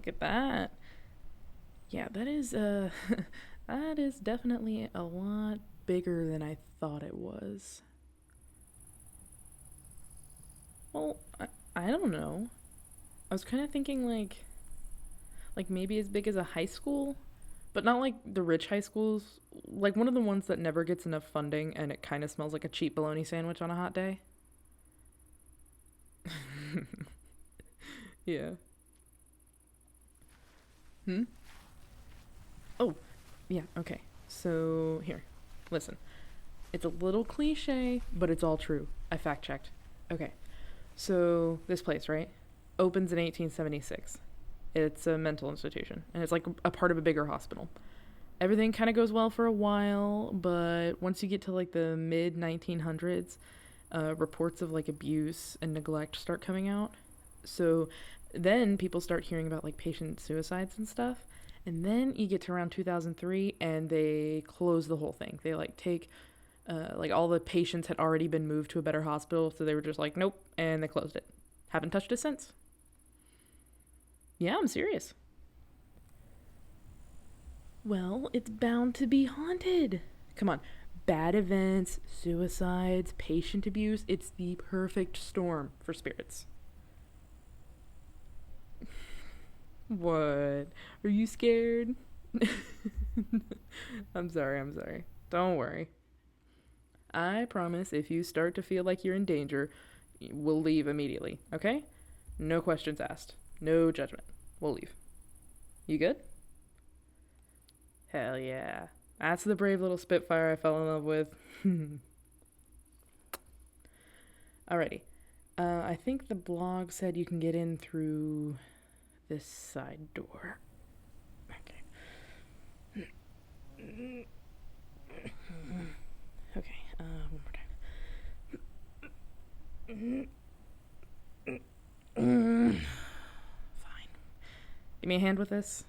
look at that. Yeah, that is that is definitely a lot bigger than I thought it was. Well, I don't know. I was kind of thinking like maybe as big as a high school, but not like the rich high schools, like one of the ones that never gets enough funding and it kind of smells like a cheap bologna sandwich on a hot day. Yeah. Hmm? Oh, yeah, okay. So, here. Listen. It's a little cliche, but it's all true. I fact checked. Okay. So, this place, right? Opens in 1876. It's a mental institution, and it's like a part of a bigger hospital. Everything kind of goes well for a while, but once you get to like the mid 1900s, reports of like abuse and neglect start coming out. So then people start hearing about like patient suicides and stuff. And then you get to around 2003 and they close the whole thing. They like take like all the patients had already been moved to a better hospital, so they were just like, nope, and they closed it. Haven't touched it since. Yeah, I'm serious. Well, it's bound to be haunted. Come on. Bad events, suicides, patient abuse. It's the perfect storm for spirits. What? Are you scared? I'm sorry. Don't worry. I promise if you start to feel like you're in danger, we'll leave immediately, okay? No questions asked. No judgment. We'll leave. You good? Hell yeah. That's the brave little Spitfire I fell in love with. Alrighty. I think the blog said you can get in through this side door. Okay. Okay, one more time. Fine. Give me a hand with this.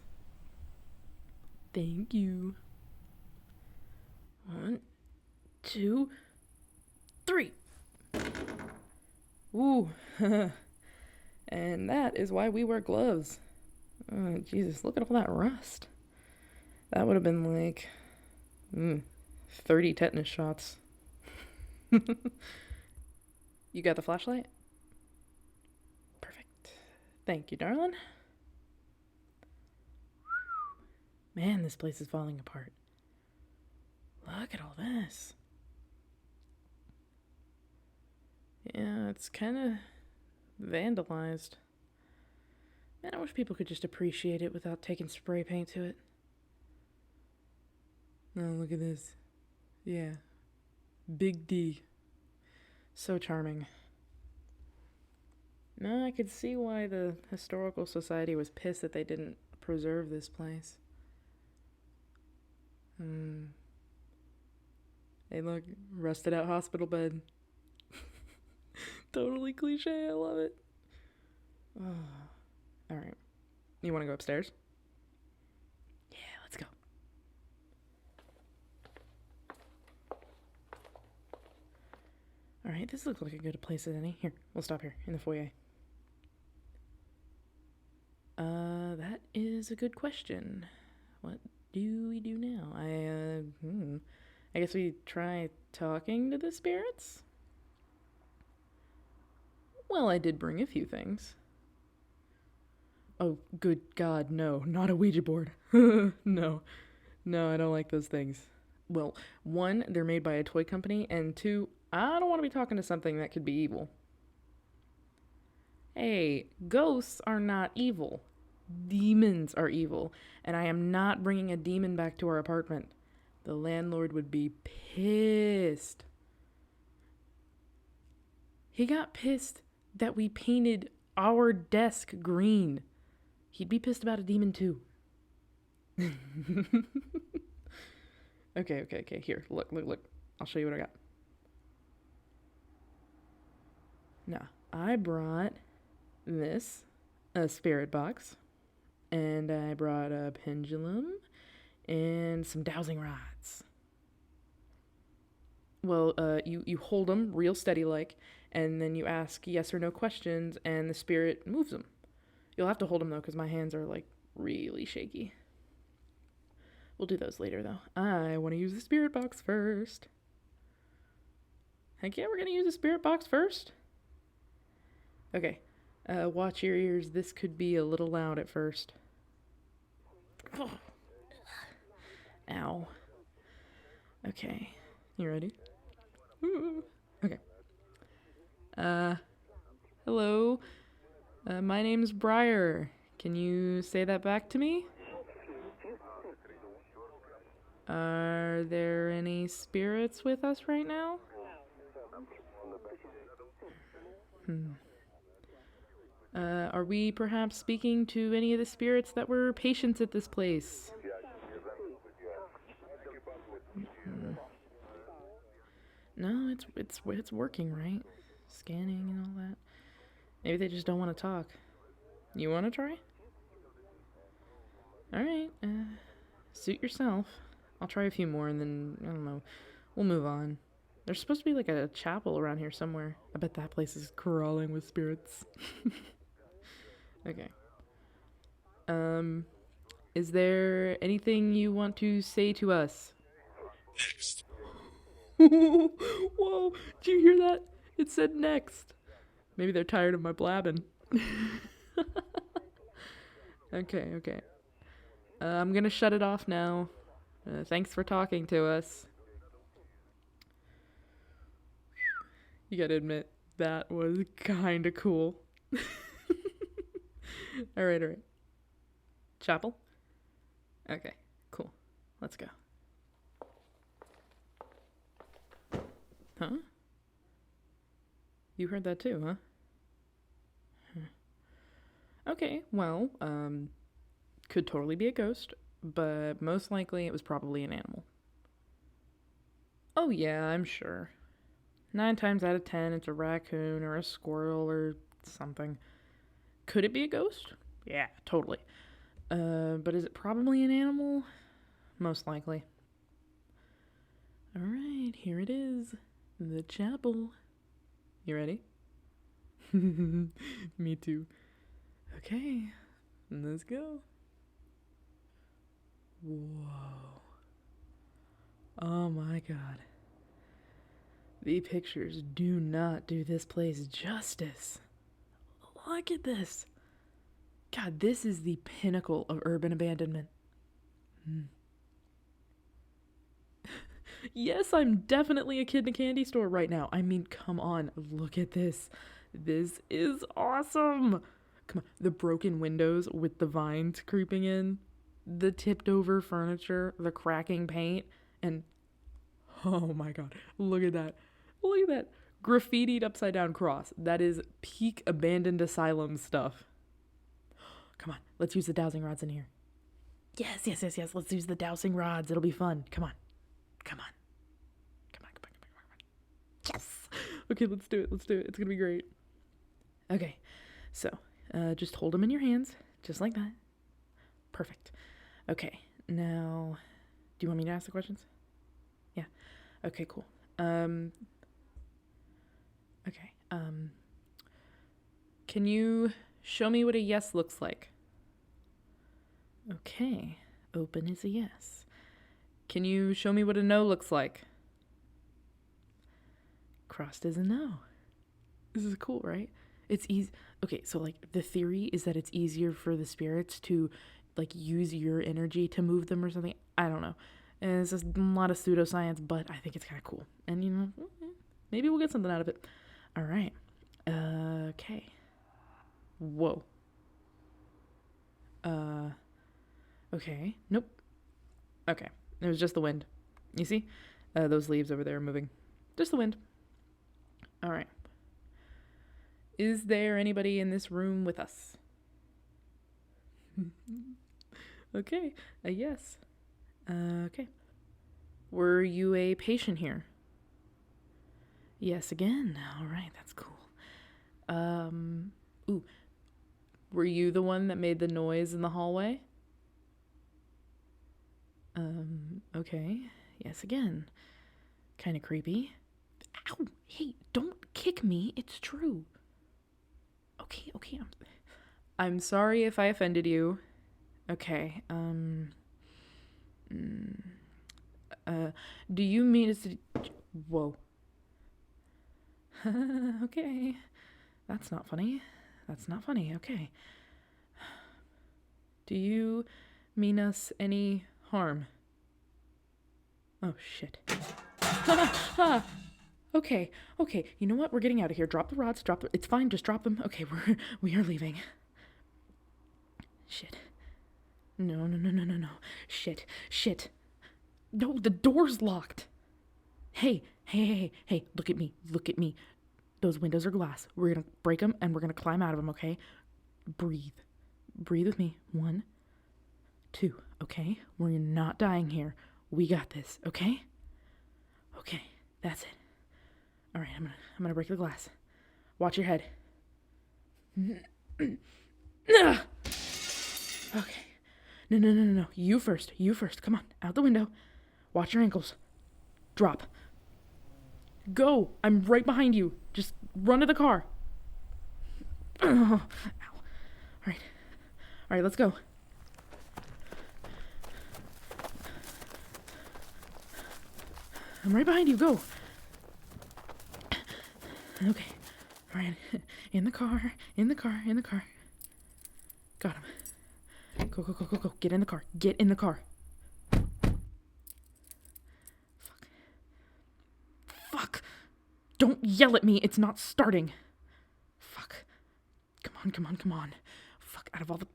Thank you. 1, 2, 3. Ooh. And that is why we wear gloves. Oh, Jesus, look at all that rust. That would have been like 30 tetanus shots. You got the flashlight? Perfect. Thank you, darling. Man, this place is falling apart. Look at all this. Yeah, it's kind of vandalized. Man, I wish people could just appreciate it without taking spray paint to it. Oh, look at this. Yeah. Big D. So charming. No, I could see why the Historical Society was pissed that they didn't preserve this place. Hey, look, rusted out hospital bed. Totally cliche, I love it. Alright. You want to go upstairs? Yeah, let's go. Alright, this looks like a good place as any. Here, we'll stop here in the foyer. That is a good question. What do we do now? I guess we try talking to the spirits? Well, I did bring a few things. Oh, good God, no, not a Ouija board. No, I don't like those things. Well, one, they're made by a toy company, and two, I don't want to be talking to something that could be evil. Hey, ghosts are not evil. Demons are evil, and I am not bringing a demon back to our apartment. The landlord would be pissed. He got pissed that we painted our desk green. He'd be pissed about a demon too. Okay. Here, look. I'll show you what I got. Now, I brought this, a spirit box, and I brought a pendulum and some dowsing rods. Well, you hold them real steady like, and then you ask yes or no questions, and the spirit moves them. You'll have to hold them, though, because my hands are, like, really shaky. We'll do those later, though. I want to use the spirit box first. Heck yeah, we're going to use the spirit box first. Okay. Watch your ears. This could be a little loud at first. Oh. Ow. Okay. You ready? Ooh. Okay. Hello. My name's Briar. Can you say that back to me? Are there any spirits with us right now? Are we perhaps speaking to any of the spirits that were patients at this place? No, it's working, right? Scanning and all that. Maybe they just don't want to talk. You want to try? All right. Suit yourself. I'll try a few more and then, I don't know, we'll move on. There's supposed to be like a chapel around here somewhere. I bet that place is crawling with spirits. Okay. Is there anything you want to say to us? Next. Whoa, did you hear that? It said next. Maybe they're tired of my blabbing. Okay. I'm gonna shut it off now. Thanks for talking to us. You gotta admit, that was kinda cool. Alright. Chapel? Okay, cool. Let's go. Huh? You heard that too, huh? Okay, well, could totally be a ghost, but most likely it was probably an animal. Oh yeah, I'm sure. 9 times out of 10, it's a raccoon or a squirrel or something. Could it be a ghost? Yeah, totally. But is it probably an animal? Most likely. Alright, here it is. The chapel. You ready? Me too. Okay, let's go. Whoa. Oh my god. The pictures do not do this place justice. Look at this. God, this is the pinnacle of urban abandonment. Yes, I'm definitely a kid in a candy store right now. I mean, come on, look at this. This is awesome. Come on, the broken windows with the vines creeping in, the tipped over furniture, the cracking paint, and oh my god, look at that. Look at that. Graffitied upside down cross. That is peak abandoned asylum stuff. Come on, let's use the dowsing rods in here. Yes. Let's use the dowsing rods. It'll be fun. Come on. Yes. Okay, let's do it. It's gonna be great. Okay, so just hold them in your hands, just like that. Perfect. Okay, now, do you want me to ask the questions? Yeah. Okay, cool. Okay. Can you show me what a yes looks like? Okay. Open is a yes. Can you show me what a no looks like? Crossed is a no. This is cool, right? It's easy. Okay, so like the theory is that it's easier for the spirits to like use your energy to move them or something. I don't know. And it's just a lot of pseudoscience, but I think it's kind of cool. And you know, maybe we'll get something out of it. All right. Okay. Whoa. Okay. Nope. Okay. It was just the wind. You see? Those leaves over there are moving. Just the wind. All right. Is there anybody in this room with us? Okay. A yes. Okay. Were you a patient here? Yes, again. All right. That's cool. Ooh. Were you the one that made the noise in the hallway? Okay. Yes, again. Kind of creepy. Ow! Hey, don't kick me. It's true. Okay. I'm sorry if I offended you. Okay, do you mean to... Whoa. Okay. That's not funny. That's not funny. Okay. Do you mean us any harm? Oh, shit. Okay, okay. You know what? We're getting out of here. Drop the rods. It's fine. Just drop them. Okay, we are leaving. Shit. No. Shit. No, the door's locked. Hey. Look at me. Those windows are glass. We're gonna break them and we're gonna climb out of them, okay? Breathe with me. 1, 2, okay? We're not dying here. We got this, okay? Okay, that's it. All right, I'm gonna break the glass. Watch your head. Okay. No. You first. Come on, out the window. Watch your ankles. Drop. Go. I'm right behind you. Just run to the car. Ow. All right, let's go. I'm right behind you. Go. Okay. All right. In the car. Got him. Go. Get in the car. Fuck. Don't yell at me. It's not starting. Fuck. Come on. Fuck, out of all the...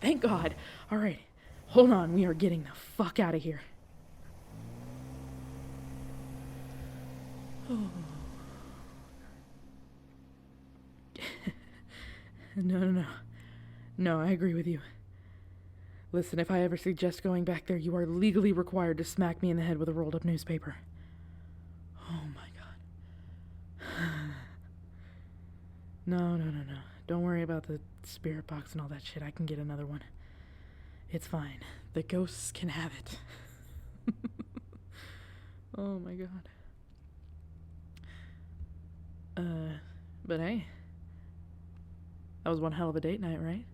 Thank God. All right. Hold on. We are getting the fuck out of here. Oh. No, I agree with you. Listen, if I ever suggest going back there, you are legally required to smack me in the head with a rolled up newspaper. Oh my God. No. Don't worry about the spirit box and all that shit. I can get another one. It's fine. The ghosts can have it. Oh my God. But hey, that was one hell of a date night, right?